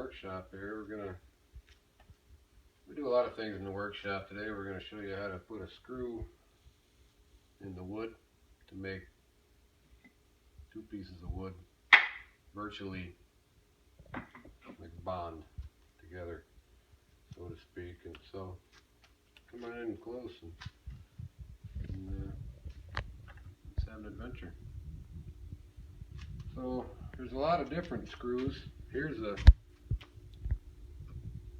workshop here. We do a lot of things in the workshop today. We're gonna show you how to put a screw in the wood to make two pieces of wood virtually like bond together, so to speak. And so come on in close and let's have an adventure. So there's a lot of different screws. Here's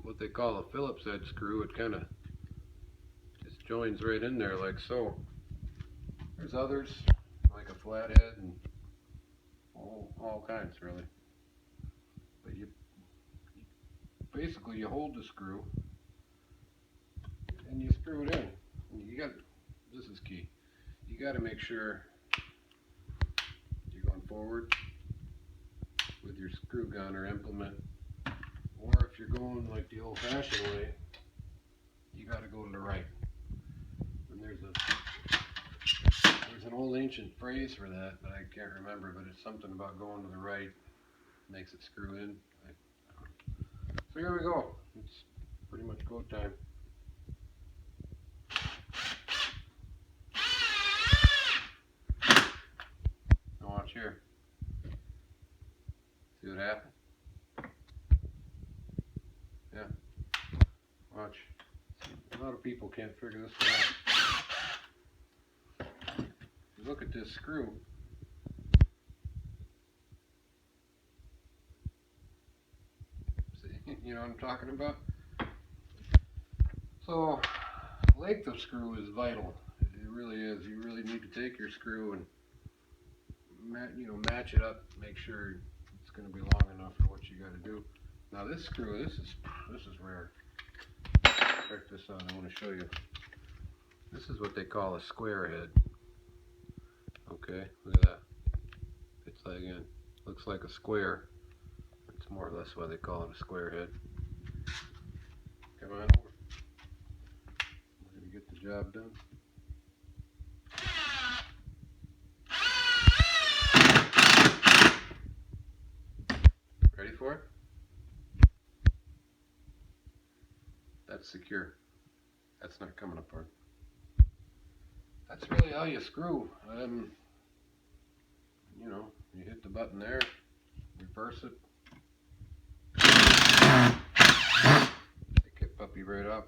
what they call a Phillips head screw. It kind of just joins right in there like so. There's others like a flathead and all kinds really. But basically you hold the screw and you screw it in. And this is key. You got to make sure you're going forward with your screw gun or implement, or if you're going like the old-fashioned way, you got to go to the right. And there's an old ancient phrase for that, but I can't remember. But it's something about going to the right makes it screw in. So here we go. It's pretty much go time. Now watch here. See what happened? Yeah. Watch. A lot of people can't figure this one out. If you look at this screw, see, you know what I'm talking about? So, length of screw is vital. It really is. You really need to take your screw and match it up, make sure it's going to be long enough for what you got to do. Now this screw, this is rare. Check this out. I want to show you. This is what they call a square head. Okay, look at that. It's like, again, looks like a square. It's more or less why they call it a square head. Come on over. We're going to get the job done. Ready for it? That's secure. That's not coming apart. That's really how you screw. You hit the button there, reverse it, pick it puppy right up.